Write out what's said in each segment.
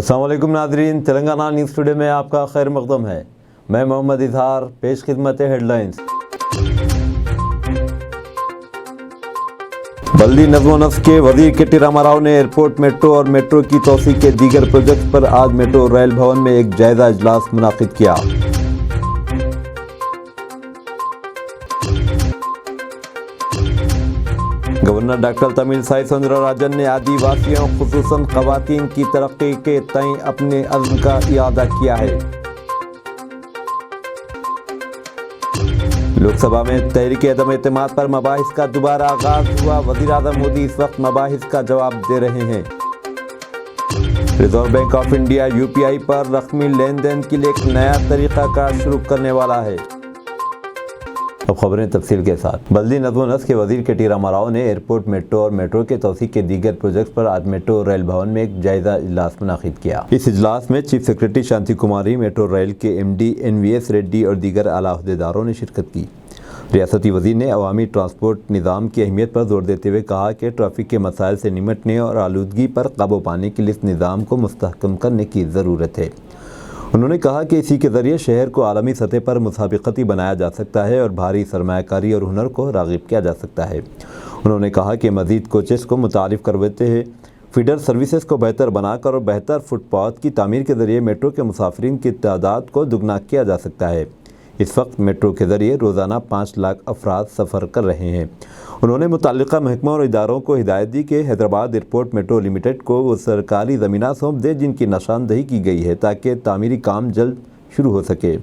السلام علیکم ناظرین، تلنگانہ نیوز ٹوڈے میں آپ کا خیر مقدم ہے۔ میں محمد اظہار، پیش خدمت ہیڈ لائنز۔ بلدی نظم و نسق کے وزیر کے ٹی راما راؤ نے ایئرپورٹ میٹرو اور میٹرو کی توسیع کے دیگر پروجیکٹس پر آج میٹرو ریل بھون میں ایک جائزہ اجلاس منعقد کیا۔ گورنر ڈاکٹر تمل سائی سوندر راجن نے آدی واسیوں خصوصاً خواتین کی ترقی کے تئیں اپنے عزم کا اعادہ کیا ہے۔ لوک سبھا میں تحریک عدم اعتماد پر مباحث کا دوبارہ آغاز ہوا۔ وزیر اعظم مودی اس وقت مباحث کا جواب دے رہے ہیں۔ Reserve bank of India UPI پر رقمی لین دین کے لیے ایک نیا طریقہ کار شروع کرنے والا ہے۔ اب خبریں تفصیل کے ساتھ۔ بلدی نظم و نسق کے وزیر کے ٹی راما راؤ نے ایئرپورٹ میٹرو اور میٹرو کے توسیع کے دیگر پروجیکٹس پر آج میٹرو ریل بھون میں ایک جائزہ اجلاس منعقد کیا۔ اس اجلاس میں چیف سیکرٹری شانتی کماری، میٹرو ریل کے MD NVS ریڈی اور دیگر اعلیٰ عہدیداروں نے شرکت کی۔ ریاستی وزیر نے عوامی ٹرانسپورٹ نظام کی اہمیت پر زور دیتے ہوئے کہا کہ ٹریفک کے مسائل سے نمٹنے اور آلودگی پر قابو پانے کے لیے اس نظام کو مستحکم کرنے کی ضرورت ہے۔ انہوں نے کہا کہ اسی کے ذریعے شہر کو عالمی سطح پر مسابقتی بنایا جا سکتا ہے اور بھاری سرمایہ کاری اور ہنر کو راغب کیا جا سکتا ہے۔ انہوں نے کہا کہ مزید کوچز کو متعارف کرواتے ہوئے فیڈر سروسز کو بہتر بنا کر اور بہتر فٹ پاتھ کی تعمیر کے ذریعے میٹرو کے مسافرین کی تعداد کو دگنا کیا جا سکتا ہے۔ اس وقت میٹرو کے ذریعے روزانہ 5 لاکھ افراد سفر کر رہے ہیں۔ انہوں نے متعلقہ محکموں اور اداروں کو ہدایت دی کہ حیدرآباد ایئرپورٹ میٹرو لمیٹڈ کو وہ سرکاری زمینہ سونپ دے جن کی نشاندہی کی گئی ہے تاکہ تعمیری کام جلد شروع ہو سکے۔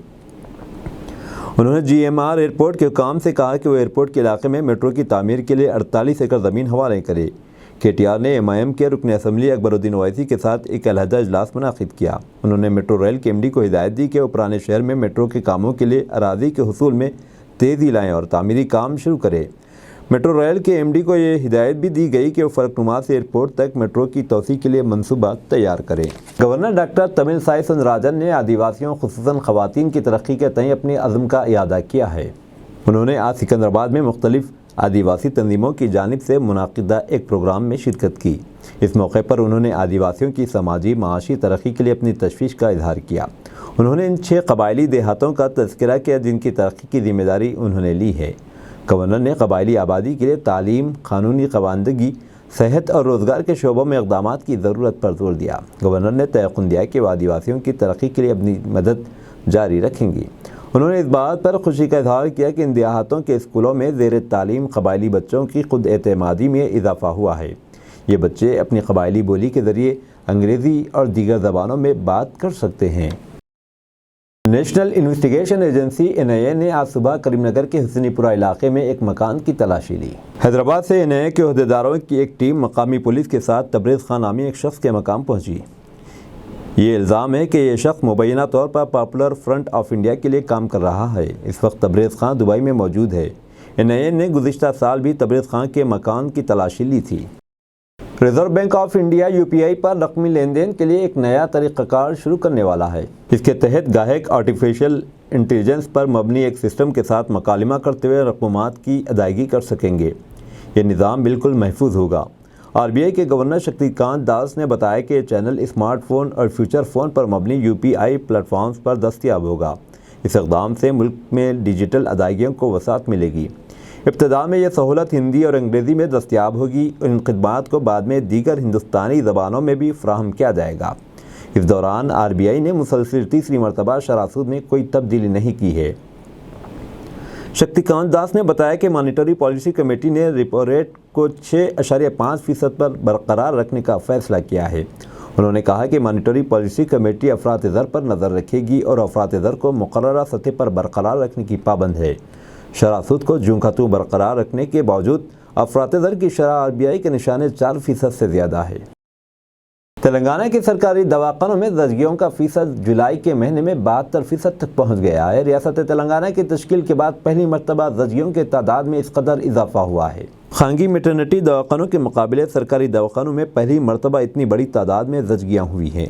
انہوں نے GMR ایئرپورٹ کے حکام سے کہا کہ وہ ایئرپورٹ کے علاقے میں میٹرو کی تعمیر کے لیے 48 ایکڑ زمین حوالے کرے۔ KTR نے MIM کے رکن اسمبلی اکبر الدین اویسی کے ساتھ ایک علیحدہ اجلاس منعقد کیا۔ انہوں نے میٹرو ریل کے MD کو ہدایت دی کہ وہ پرانے شہر میں میٹرو کے کاموں کے لیے اراضی کے حصول میں تیزی لائیں اور تعمیری کام شروع کرے۔ میٹرو ریل کے MD کو یہ ہدایت بھی دی گئی کہ وہ فرق نما سے ایئرپورٹ تک میٹرو کی توسیع کے لیے منصوبہ تیار کریں۔ گورنر ڈاکٹر تمل سائی سوندر راجن نے آدی واسیوں خصوصاً خواتین کی ترقی کے تئیں اپنے عزم کا اعادہ کیا ہے۔ انہوں نے آج سکندرآباد میں مختلف آدیواسی تنظیموں کی جانب سے منعقدہ ایک پروگرام میں شرکت کی۔ اس موقع پر انہوں نے آدیواسیوں کی سماجی معاشی ترقی کے لیے اپنی تشویش کا اظہار کیا۔ انہوں نے ان 6 قبائلی دیہاتوں کا تذکرہ کیا جن کی ترقی کی ذمہ داری انہوں نے لی ہے۔ گورنر نے قبائلی آبادی کے لیے تعلیم، قانونی خواندگی، صحت اور روزگار کے شعبوں میں اقدامات کی ضرورت پر زور دیا۔ گورنر نے تیقن دیا کہ وہ آدیواسیوں کی ترقی کے لیے اپنی مدد جاری رکھیں گی۔ انہوں نے اس بات پر خوشی کا اظہار کیا کہ ان دیہاتوں کے اسکولوں میں زیر تعلیم قبائلی بچوں کی خود اعتمادی میں اضافہ ہوا ہے۔ یہ بچے اپنی قبائلی بولی کے ذریعے انگریزی اور دیگر زبانوں میں بات کر سکتے ہیں۔ نیشنل انویسٹیگیشن ایجنسی NIA نے آج صبح کریم نگر کے حسنی پورہ علاقے میں ایک مکان کی تلاشی لی۔ حیدرآباد سے NIA کے عہدیداروں کی ایک ٹیم مقامی پولیس کے ساتھ تبریز خان نامی ایک شخص کے مقام پہنچی۔ یہ الزام ہے کہ یہ شخص مبینہ طور پر پاپولر فرنٹ آف انڈیا کے لیے کام کر رہا ہے۔ اس وقت تبریز خان دبئی میں موجود ہے۔ NIA نے گزشتہ سال بھی تبریز خان کے مکان کی تلاشی لی تھی۔ Reserve bank of India UPI پر رقمی لین دین کے لیے ایک نیا طریقہ کار شروع کرنے والا ہے۔ اس کے تحت گاہک آرٹیفیشل انٹیلیجنس پر مبنی ایک سسٹم کے ساتھ مکالمہ کرتے ہوئے رقومات کی ادائیگی کر سکیں گے۔ یہ نظام بالکل محفوظ ہوگا۔ RBI کے گورنر شکتی کانت داس نے بتایا کہ یہ چینل اسمارٹ فون اور فیوچر فون پر مبنی UPI پلیٹ فارمز پر دستیاب ہوگا۔ اس اقدام سے ملک میں ڈیجیٹل ادائیگیوں کو وسعت ملے گی۔ ابتدا میں یہ سہولت ہندی اور انگریزی میں دستیاب ہوگی اور ان خدمات کو بعد میں دیگر ہندوستانی زبانوں میں بھی فراہم کیا جائے گا۔ اس دوران RBI نے مسلسل تیسری مرتبہ شرح سود میں کوئی تبدیلی نہیں کی ہے۔ شکتی کانت داس نے بتایا کہ مانیٹری پالیسی کمیٹی نے ریپو ریٹ کو 6.5% پر برقرار رکھنے کا فیصلہ کیا ہے۔ انہوں نے کہا کہ مانیٹری پالیسی کمیٹی افراط زر پر نظر رکھے گی اور افراط زر کو مقررہ سطح پر برقرار رکھنے کی پابند ہے۔ شرح سود کو جوں کا توں برقرار رکھنے کے باوجود افراط زر کی شرح RBI کے نشانے 4% سے زیادہ ہے۔ تلنگانہ کے سرکاری دواخانوں میں زچگیوں کا فیصد جولائی کے مہینے میں 72% تک پہنچ گیا ہے۔ ریاست تلنگانہ کی تشکیل کے بعد پہلی مرتبہ زچگیوں کے تعداد میں اس قدر اضافہ ہوا ہے۔ خانگی میٹرنٹی دواخانوں کے مقابلے سرکاری دواخانوں میں پہلی مرتبہ اتنی بڑی تعداد میں زچگیاں ہوئی ہیں۔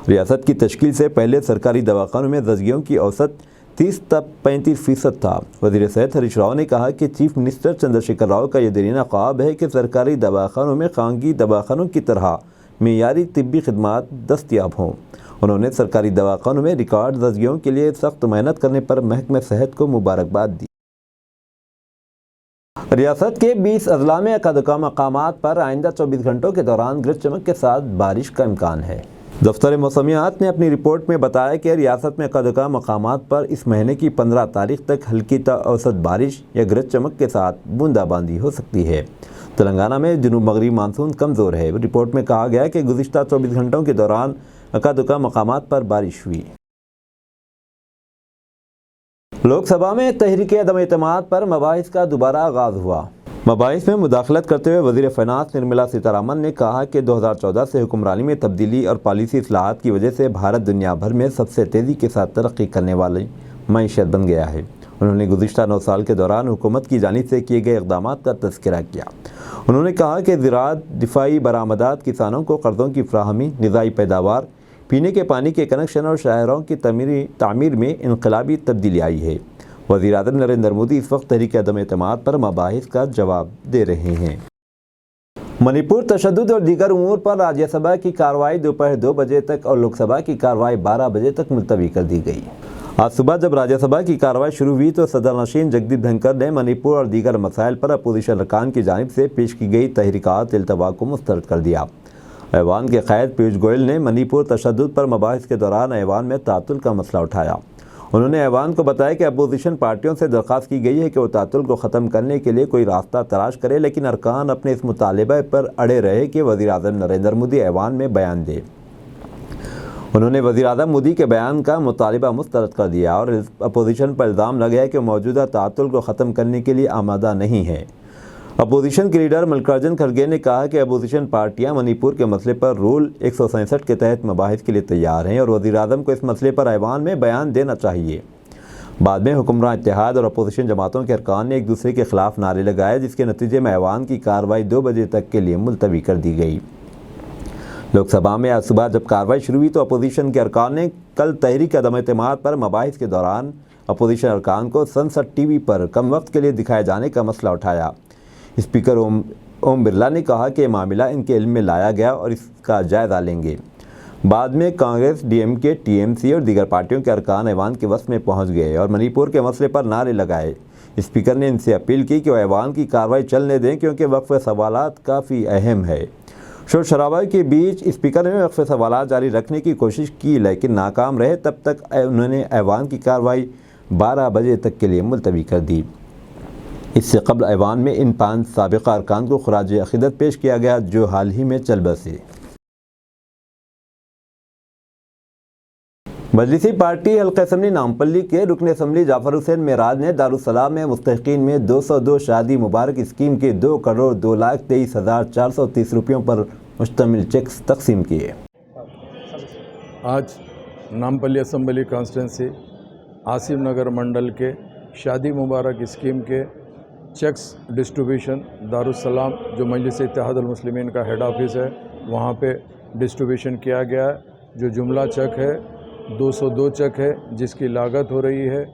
ریاست کی تشکیل سے پہلے سرکاری دواخانوں میں زچگیوں کی اوسط 30 تا 35% تھا۔ وزیر صحت ہریش راؤ نے کہا کہ چیف منسٹر چندر شیکھر راؤ کا یہ دیرینہ خواب ہے کہ سرکاری دواخانوں میں خانگی دواخانوں کی طرح معیاری طبی خدمات دستیاب ہوں۔ انہوں نے سرکاری دواخانوں میں ریکارڈ درجیوں کے لیے سخت محنت کرنے پر محکمہ صحت کو مبارکباد دی۔ ریاست کے 20 اضلاع میں اکا مقامات پر آئندہ 24 گھنٹوں کے دوران گرج چمک کے ساتھ بارش کا امکان ہے۔ دفتر موسمیات نے اپنی رپورٹ میں بتایا کہ ریاست میں اکا مقامات پر اس مہینے کی 15 تاریخ تک ہلکی تا اوسط بارش یا گرج چمک کے ساتھ بوندا باندی ہو سکتی ہے۔ تلنگانہ میں جنوب مغربی مانسون کمزور ہے۔ رپورٹ میں کہا گیا کہ گزشتہ 24 گھنٹوں کے دوران اکا مقامات پر بارش ہوئی۔ لوک سبھا میں تحریک عدم اعتماد پر مباحث کا دوبارہ آغاز ہوا۔ مباحث میں مداخلت کرتے ہوئے وزیر فینانس نرملا سیتارمن نے کہا کہ 2014 سے حکمرانی میں تبدیلی اور پالیسی اصلاحات کی وجہ سے بھارت دنیا بھر میں سب سے تیزی کے ساتھ ترقی کرنے والی معیشت بن گیا ہے۔ انہوں نے گزشتہ 9 سال کے دوران حکومت کی جانب سے کیے گئے اقدامات کا تذکرہ کیا۔ انہوں نے کہا کہ زراعت، دفاعی برآمدات، کسانوں کو قرضوں کی فراہمی، غذائی پیداوار، پینے کے پانی کے کنکشن اور شاہراہوں کی تعمیر میں انقلابی تبدیلی آئی ہے۔ وزیر اعظم نریندر مودی اس وقت تحریک عدم اعتماد پر مباحث کا جواب دے رہے ہیں۔ منی پور تشدد اور دیگر امور پر راجیہ سبھا کی کارروائی دوپہر 2 بجے تک اور لوک سبھا کی کارروائی 12 بجے تک ملتوی کر دی گئی۔ آج صبح جب راجیہ سبھا کی کارروائی شروع ہوئی تو صدر نشین جگدیپ دھنکر نے منی پور اور دیگر مسائل پر اپوزیشن ارکان کی جانب سے پیش کی گئی تحریکات التوا کو مسترد کر دیا۔ ایوان کے قائد پیوش گوئل نے منی پور تشدد پر مباحث کے دوران ایوان میں تعطل کا مسئلہ اٹھایا۔ انہوں نے ایوان کو بتایا کہ اپوزیشن پارٹیوں سے درخواست کی گئی ہے کہ وہ تعطل کو ختم کرنے کے لیے کوئی راستہ تلاش کرے، لیکن ارکان اپنے اس مطالبہ پر اڑے رہے کہ وزیر اعظم نریندر مودی ایوان میں بیان دے۔ انہوں نے وزیر اعظم مودی کے بیان کا مطالبہ مسترد کر دیا اور اپوزیشن پر الزام لگایا کہ وہ موجودہ تعطل کو ختم کرنے کے لیے آمادہ نہیں ہے۔ اپوزیشن کے لیڈر ملکارجن کھڑگے نے کہا کہ اپوزیشن پارٹیاں منی پور کے مسئلے پر رول 167 کے تحت مباحث کے لیے تیار ہیں اور وزیر اعظم کو اس مسئلے پر ایوان میں بیان دینا چاہیے۔ بعد میں حکمراں اتحاد اور اپوزیشن جماعتوں کے ارکان نے ایک دوسرے کے خلاف نعرے لگائے، جس کے نتیجے میں ایوان کی کارروائی 2 بجے تک کے لیے ملتوی کر دی گئی۔ لوک سبھا میں آج صبح جب کارروائی شروع ہوئی تو اپوزیشن کے ارکان نے کل تحریک عدم اعتماد پر مباحث کے دوران اپوزیشن ارکان کو سنسد ٹی وی پر کم وقت کے لیے دکھائے جانے کا مسئلہ اٹھایا۔ اسپیکر اوم برلا نے کہا کہ یہ معاملہ ان کے علم میں لایا گیا اور اس کا جائزہ لیں گے۔ بعد میں کانگریس، ڈی ایم کے، ٹی ایم سی اور دیگر پارٹیوں کے ارکان ایوان کے وسط میں پہنچ گئے اور منی پور کے مسئلے پر نعرے لگائے۔ اسپیکر نے ان سے اپیل کی کہ وہ ایوان کی کارروائی چلنے دیں کیونکہ وقف سوالات کافی اہم ہے۔ شور شرابہ کے بیچ اسپیکر نے وقف سوالات جاری رکھنے کی کوشش کی لیکن ناکام رہے، تب تک انہوں نے ایوان کی کارروائی 12 بجے تک کے لیے ملتوی کر دی۔ اس سے قبل ایوان میں ان 5 سابقہ ارکان کو خراج عقیدت پیش کیا گیا جو حال ہی میں چل بسے۔ مجلسی پارٹی حلقہ اسمبلی نامپلی کے رکن اسمبلی جعفر حسین معراج نے دارالسلام میں مستحقین میں 202 شادی مبارک اسکیم کے 2,02,23,430 روپیوں پر مشتمل چیکس تقسیم کیے۔ آج نامپلی اسمبلی کانسٹیٹنسی عاصم نگر منڈل کے شادی مبارک اسکیم کے چیکس ڈسٹریبیوشن دارالسلام جو مجلس اتحاد المسلمین کا ہیڈ آفس ہے وہاں پہ ڈسٹریبیوشن کیا گیا ہے۔ جو جملہ چیک ہے 202 چیک ہے جس کی لاگت ہو رہی ہے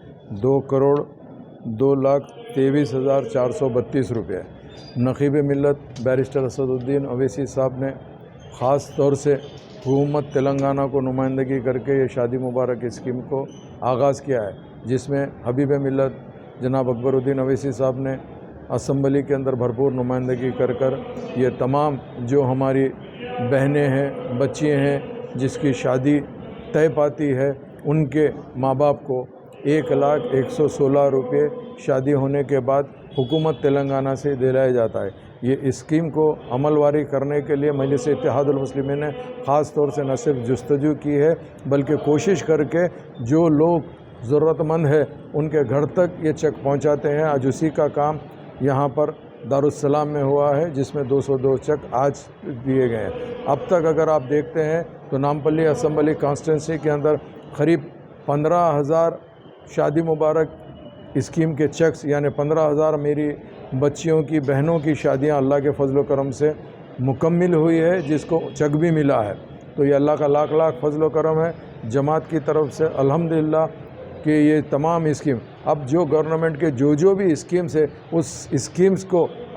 2,02,23,432 روپے۔ نقیب ملت بیرسٹر اسد الدین اویسی صاحب نے خاص طور سے حکومت تلنگانہ کو نمائندگی کر کے یہ شادی مبارک اسکیم کو آغاز کیا ہے، جس میں حبیب ملت جناب اکبر الدین اویسی صاحب نے اسمبلی کے اندر بھرپور نمائندگی کر یہ تمام جو ہماری بہنیں ہیں، بچیاں ہیں جس کی شادی طے پاتی ہے ان کے ماں باپ کو 1,01,16 روپے شادی ہونے کے بعد حکومت تلنگانہ سے دلایا جاتا ہے۔ یہ اسکیم کو عمل واری کرنے کے لیے مجلس اتحاد المسلمین نے خاص طور سے نہ صرف جستجو کی ہے بلکہ کوشش کر کے جو لوگ ضرورت مند ہے ان کے گھر تک یہ چیک پہنچاتے ہیں۔ آج اسی کا کام یہاں پر دارالسلام میں ہوا ہے جس میں 202 چیک آج دیے گئے ہیں۔ اب تک اگر آپ دیکھتے ہیں تو نامپلی اسمبلی کانسٹیٹنسی کے اندر قریب 15,000 شادی مبارک اسکیم کے چیکس یعنی 15,000 میری بچیوں کی بہنوں کی شادیاں اللہ کے فضل و کرم سے مکمل ہوئی ہے جس کو چیک بھی ملا ہے۔ تو یہ اللہ کا لاکھ لاکھ فضل و کرم ہے جماعت کی طرف سے الحمدللہ کہ یہ تمام اسکیم اب جو گورنمنٹ کے جو بھی اسکیمز ہے اس اسکیمز کو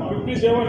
57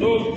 2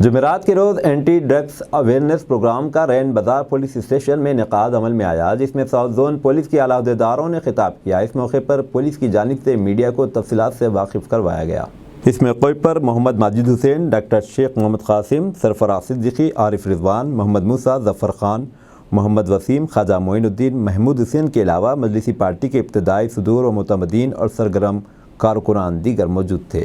جمعرات کے روز اینٹی ڈرگس اویئرنیس پروگرام کا رین بازار پولیس اسٹیشن میں انعقاد عمل میں آیا، جس میں ساؤتھ زون پولیس کے اعلیٰ عہدیداروں نے خطاب کیا۔ اس موقع پر پولیس کی جانب سے میڈیا کو تفصیلات سے واقف کروایا گیا۔ اس موقع پر محمد ماجد حسین، ڈاکٹر شیخ محمد قاسم، سرفراز صدیقی، عارف رضوان، محمد موسیٰ، ظفر خان، محمد وسیم، خواجہ معین الدین، محمود حسین کے علاوہ مجلسی پارٹی کے ابتدائی صدور و معتمدین اور سرگرم کارکنان دیگر موجود تھے۔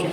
6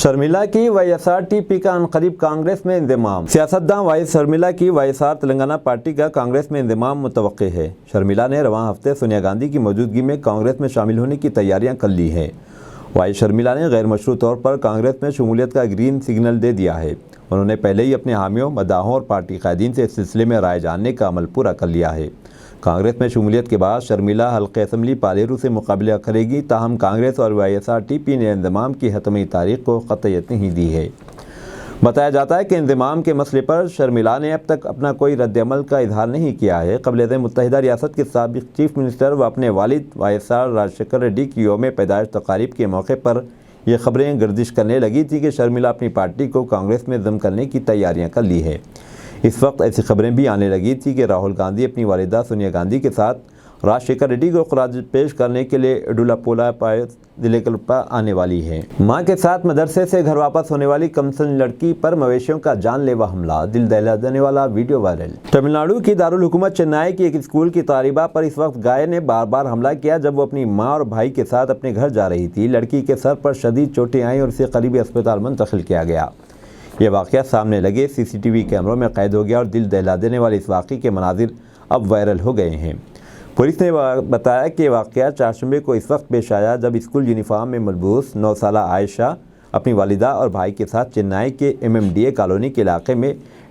شرمیلا کی YSRTP کا عنقریب کانگریس میں انضمام۔ سیاستداں وائس شرمیلا کی YSR تلنگانہ پارٹی کا کانگریس میں انضمام متوقع ہے۔ شرمیلا نے رواں ہفتے سونیا گاندھی کی موجودگی میں کانگریس میں شامل ہونے کی تیاریاں کر لی ہیں۔ وائس شرمیلا نے غیر مشروع طور پر کانگریس میں شمولیت کا گرین سگنل دے دیا ہے۔ انہوں نے پہلے ہی اپنے حامیوں، مداحوں اور پارٹی قائدین سے اس سلسلے میں رائے جاننے کا عمل پورا کر لیا ہے۔ کانگریس میں شمولیت کے بعد شرمیلا حلقہ اسمبلی پالیرو سے مقابلہ کرے گی، تاہم کانگریس اور YSRTP نے انضمام کی حتمی تاریخ کو قطعیت نہیں دی ہے۔ بتایا جاتا ہے کہ انضمام کے مسئلے پر شرمیلا نے اب تک اپنا کوئی رد عمل کا اظہار نہیں کیا ہے۔ قبل ازیں متحدہ ریاست کے سابق چیف منسٹر و اپنے والد YSR راجشیکھر ریڈی کی یوم پیدائش تقاریب کے موقع پر یہ خبریں گردش کرنے لگی تھی کہ شرمیلا اپنی پارٹی کو کانگریس میں ضم کرنے کی تیاریاں کر لی ہے۔ اس وقت ایسی خبریں بھی آنے لگی تھی کہ راہل گاندھی اپنی والدہ سونیا گاندھی کے ساتھ راجشیکھر ریڈی کو خراج پیش کرنے کے لیے اڈولاپولا ضلع کلپا آنے والی ہے۔ ماں کے ساتھ مدرسے سے گھر واپس ہونے والی کمسن لڑکی پر مویشیوں کا جان لیوا حملہ، دل دہلا دینے والا ویڈیو وائرل۔ تمل ناڈو کی دارالحکومت چنئی کی ایک اسکول کی طالبہ پر اس وقت گائے نے بار بار حملہ کیا جب وہ اپنی ماں اور بھائی کے ساتھ اپنے گھر جا رہی تھی۔ لڑکی کے سر پر شدید چوٹیں آئیں اور اسے قریبی اسپتال منتقل کیا گیا۔ یہ واقعہ سامنے لگے CCTV کیمروں میں قید ہو گیا اور دل دہلا دینے والے اس واقعے کے مناظر اب وائرل ہو گئے ہیں۔ پولیس نے بتایا کہ واقعہ چہارشنبے کو اس وقت پیش آیا جب اسکول یونیفارم میں ملبوس 9 سالہ عائشہ اپنی والدہ اور بھائی کے ساتھ چنئی کے MMDA کالونی کے علاقے میں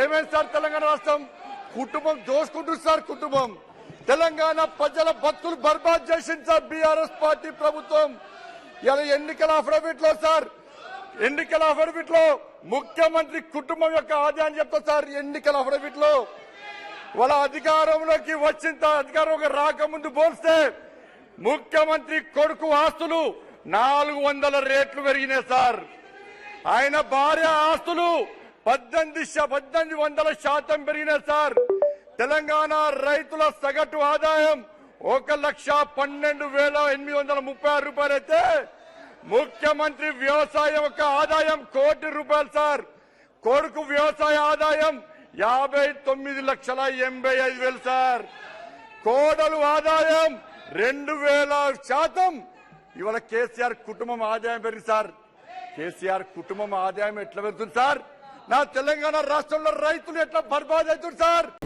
ఏమేం సార్ తెలంగాణ రాష్ట్రం కుటుంబం దోసుకుంటుంది సార్, కుటుంబం తెలంగాణ ప్రజల బతుకులు బర్బాద్ చేసింది సార్ BRS పార్టీ ప్రభుత్వం। ఇలా ఎన్నికల అఫిడవిట్ లో సార్, ఎన్నికల అఫిడవిట్ లో ముఖ్యమంత్రి కుటుంబం యొక్క ఆదాయాన్ని చెప్తా సార్। ఎన్నికల అఫిడవిట్ లో వాళ్ళ అధికారంలోకి రాకముందు పోల్స్తే ముఖ్యమంత్రి కొడుకు ఆస్తులు 400 రెట్లు పెరిగినాయి సార్। ఆయన భార్య ఆస్తులు 1800% పెరిగినాయి సార్। తెలంగాణ రైతుల సగటు ఆదాయం 1,12,836 రూపాయలు అయితే ముఖ్యమంత్రి వ్యవసాయ యొక్క ఆదాయం ₹1 కోటి సార్। కొడుకు వ్యవసాయ ఆదాయం 59,85,000 సార్। కోడలు ఆదాయం 2,000%। ఇవాళ కేసీఆర్ కుటుంబం ఆదాయం పెరిగింది సార్। కేసీఆర్ కుటుంబం ఆదాయం ఎట్లా పెరుగుతుంది సార్? నా తెలంగాణ రాష్ట్రంలో రైతులు ఎట్లా బర్బాద్ అవుతారు సార్.